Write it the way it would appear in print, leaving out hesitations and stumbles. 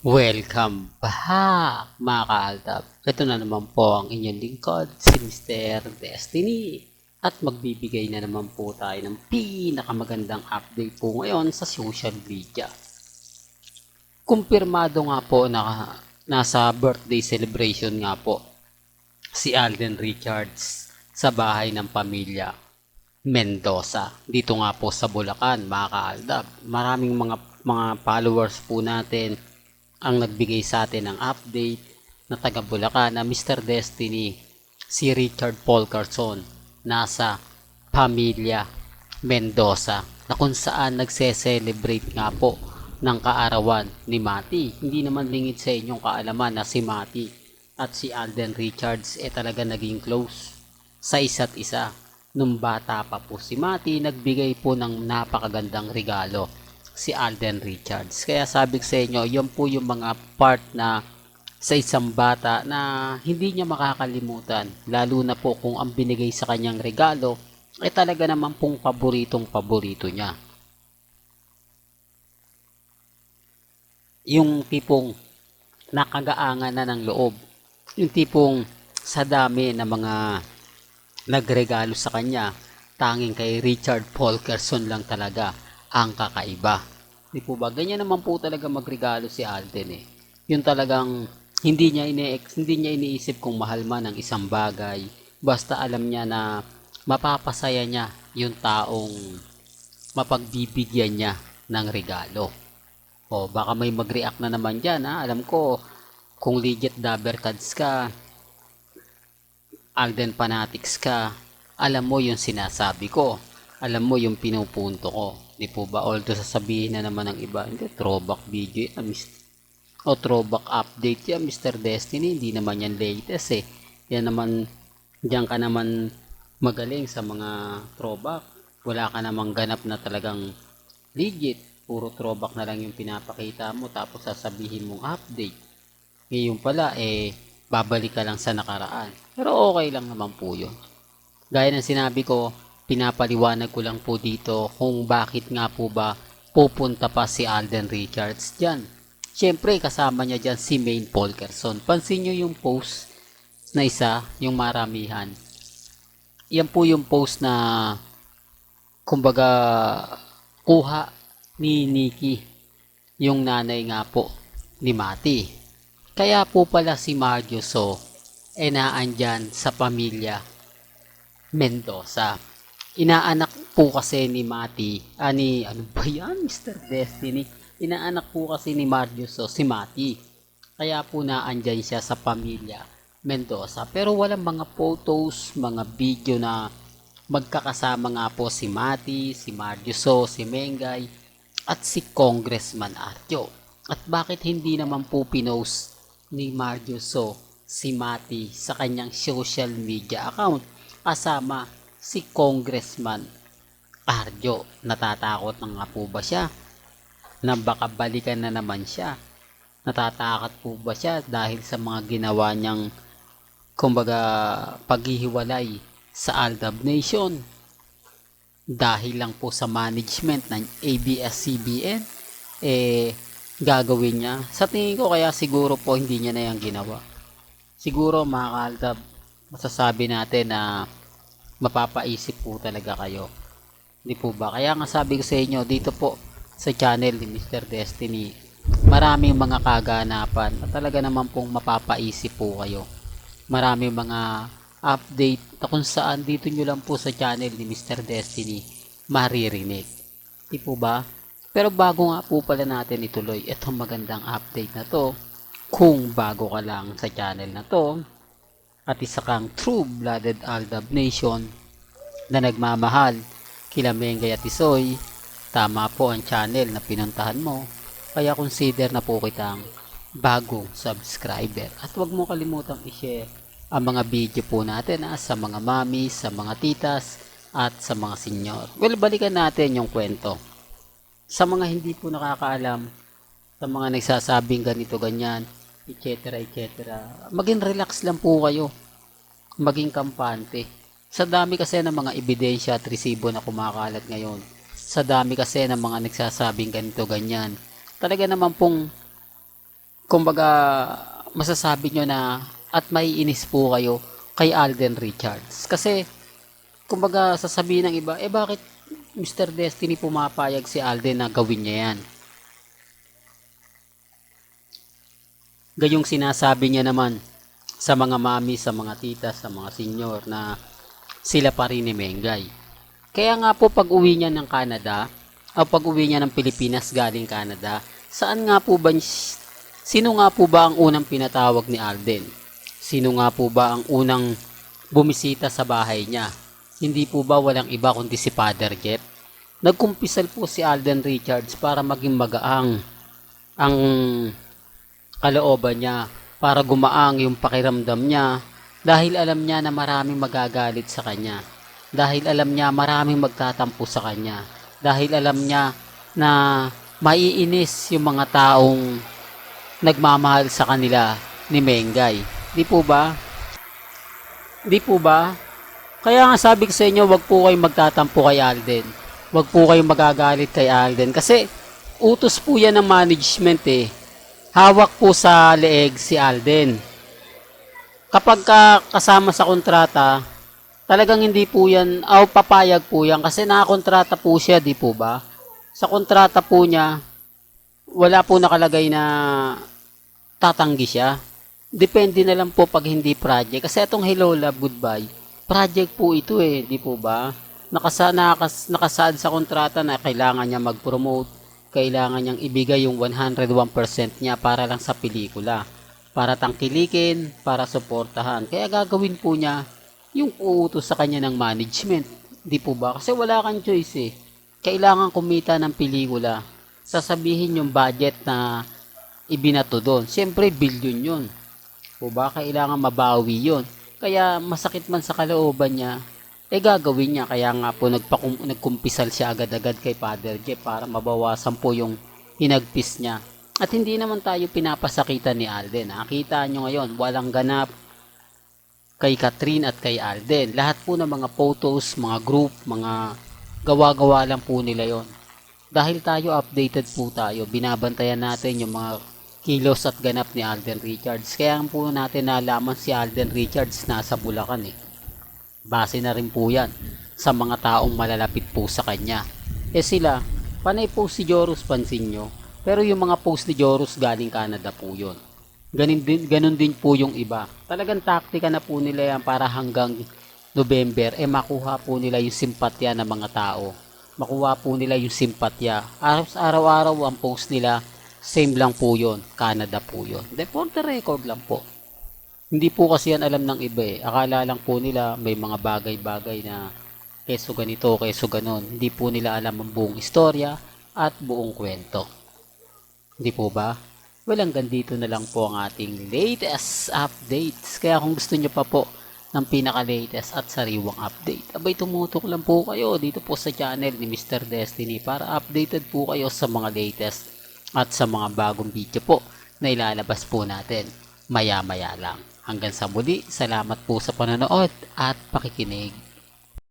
Welcome back mga ka-Aldab. Ito na naman po ang inyong lingkod, si Mr. Destiny. At magbibigay na naman po tayo ng pinakamagandang update po ngayon sa social media. Kumpirmado nga po na nasa birthday celebration nga po si Alden Richards sa bahay ng pamilya Mendoza. Dito nga po sa Bulacan mga ka-Aldab. Maraming mga followers po natin ang nagbigay sa atin ng update na taga Bulacan na Mr. Destiny, si Richard Paul Carson, nasa pamilya Mendoza na kung saan nagse-celebrate nga po ng kaarawan ni Mati. Hindi naman lingid sa inyong kaalaman na si Mati at si Alden Richards talaga naging close sa isa't isa. Nung bata pa po si Mati, nagbigay po ng napakagandang regalo si Alden Richards. Kaya sabi ko sa inyo, yan po yung mga part na sa isang bata na hindi niya makakalimutan. Lalo na po kung ang binigay sa kanyang regalo ay talaga naman pong paborito niya. Yung tipong nakagaangan na ng loob. Yung tipong sa dami na mga nagregalo sa kanya, tanging kay Richard Paul Carson lang talaga ang kakaiba. Di po ba? Ganyan naman po talaga magregalo si Alden eh. Yung talagang hindi niya iniisip kung mahal man ang isang bagay. Basta alam niya na mapapasaya niya yung taong mapagbibigyan niya ng regalo. O baka may mag-react na naman dyan ha. Alam ko kung legit Dabber Cards ka, Alden Fanatics ka, alam mo yung sinasabi ko. Alam mo yung pinupunto ko. Di po ba? Although sasabihin na naman ng iba, hindi, throwback video yan, o throwback update yan, Mr. Destiny. Hindi naman yan latest eh. Yan naman, diyan ka naman magaling sa mga throwback. Wala ka namang ganap na talagang legit. Puro throwback na lang yung pinapakita mo tapos sasabihin mong update. Ngayon pala babalik ka lang sa nakaraan. Pero okay lang naman po yun. Gaya ng sinabi ko, pinapaliwanag ko lang po dito kung bakit nga po ba pupunta pa si Alden Richards dyan. Siyempre kasama niya dyan si Maine Paul Carson. Pansin nyo yung post na isa, yung maramihan. Yan po yung post na kumbaga kuha ni Nikki, yung nanay nga po ni Mati. Kaya po pala si Mario So naandyan sa pamilya Mendoza. Inaanak po kasi ni Mati, ano ba yan, Mr. Destiny? Inaanak po kasi ni Mario So si Mati. Kaya po naandyan siya sa pamilya Mendoza. Pero walang mga photos, mga video na magkakasama nga po si Mati, si Mario So, si Mengay, at si Congressman Arjo. At bakit hindi naman po pinost ni Mario So si Mati sa kanyang social media account kasama si Congressman Arjo? Natatakot na nga po ba siya na baka balikan na naman siya? Natatakot po ba siya dahil sa mga ginawa niyang kumbaga paghihiwalay sa Aldab Nation? Dahil lang po sa management ng ABS-CBN gagawin niya. Sa tingin ko kaya siguro po hindi niya na yung ginawa. Siguro mga ka-Aldab, masasabi natin na mapapaisip po talaga kayo. Di po ba? Kaya nga sabi ko sa inyo dito po sa channel ni Mr. Destiny, maraming mga kaganapan at talaga naman pong mapapaisip po kayo. Maraming mga update na kung saan dito nyo lang po sa channel ni Mr. Destiny maririnig. Di po ba? Pero bago nga po pala natin ituloy itong magandang update na to, kung bago ka lang sa channel na to at isa kang true-blooded Aldab Nation na nagmamahal kila Mengay at Isoy, tama po ang channel na pinuntahan mo. Kaya consider na po kitang bagong subscriber. At huwag mo kalimutang i-share ang mga video po natin sa mga mami, sa mga titas, at sa mga senyor. Well, balikan natin yung kwento. Sa mga hindi po nakakaalam, sa mga nagsasabing ganito, ganyan, etc. Maging relax lang po kayo. Maging kampante. Sa dami kasi ng mga ebidensya at resibo na kumakalat ngayon, sa dami kasi ng mga nagsasabing ganito, ganyan, talaga naman pong kumbaga masasabi nyo na at maiinis po kayo kay Alden Richards. Kasi kumbaga sasabihin ng iba, bakit Mr. Destiny pumapayag si Alden na gawin niya yan? Gayong sinasabi niya naman sa mga mami, sa mga tita, sa mga senior na sila pa rin ni Mengay. Kaya nga po pag uwi niya ng Canada, o pag uwi niya ng Pilipinas galing Canada, sino nga po ba ang unang pinatawag ni Alden? Sino nga po ba ang unang bumisita sa bahay niya? Hindi po ba walang iba kundi si Father Jeff? Nagkumpisal po si Alden Richards para maging magaang ang kalooban niya, para gumaang yung pakiramdam niya, dahil alam niya na maraming magagalit sa kanya, dahil alam niya maraming magtatampo sa kanya, dahil alam niya na maiinis yung mga taong nagmamahal sa kanila ni Mengay. Di po ba? Di po ba? Kaya nga sabi ko sa inyo, wag po kayong magtatampo kay Alden. Wag po kayong magagalit kay Alden. Kasi utos po yan ng management eh. Hawak po sa leeg si Alden. Kapag kasama sa kontrata, talagang hindi po yan, papayag po yan. Kasi nakakontrata po siya, di po ba? Sa kontrata po niya, wala po nakalagay na tatanggi siya. Depende na lang po pag hindi project. Kasi itong Hello Love Goodbye, project po ito eh, di po ba? Nakasaad sa kontrata na kailangan niya mag-promote, kailangan niyang ibigay yung 101% niya para lang sa pelikula. Para tangkilikin, para suportahan. Kaya gagawin po niya yung uutos sa kanya ng management. Di po ba? Kasi wala kang choice eh. Kailangan kumita ng pelikula. Sasabihin yung budget na ibinato doon. Siyempre, billion yun. Po ba? Kailangan mabawi yun. Kaya masakit man sa kalooban niya, gagawin niya. Kaya nga po nagkumpisal siya agad-agad kay Father Jeff para mabawasan po yung hinagpis niya. At hindi naman tayo pinapasakitan ni Alden. Nakita nyo ngayon, walang ganap kay Catherine at kay Alden. Lahat po ng mga photos, mga group, mga gawa-gawa lang po nila yon. Dahil tayo updated po tayo, binabantayan natin yung mga kilos at ganap ni Alden Richards. Kaya po natin nalaman si Alden Richards nasa Bulacan eh. Base na rin po yan sa mga taong malalapit po sa kanya. Sila, panay po si Joros, pansin nyo. Pero yung mga post ni Joros galing Canada po yun. Ganun din po yung iba. Talagang taktika na po nila yan para hanggang November, makuha po nila yung simpatya ng mga tao. Makuha po nila yung simpatya. Araw-araw ang post nila, same lang po yun. Canada po yun. For the record lang po. Hindi po kasi yan alam ng iba eh. Akala lang po nila may mga bagay-bagay na keso ganito, keso ganon. Hindi po nila alam ang buong istorya at buong kwento. Hindi po ba? Well, hanggang dito na lang po ang ating latest updates. Kaya kung gusto nyo pa po ng pinaka-latest at sariwang update, abay tumutok lang po kayo dito po sa channel ni Mr. Destiny para updated po kayo sa mga latest at sa mga bagong video po na ilalabas po natin maya-maya lang. Hanggang sa muli, salamat po sa panonood at pakikinig.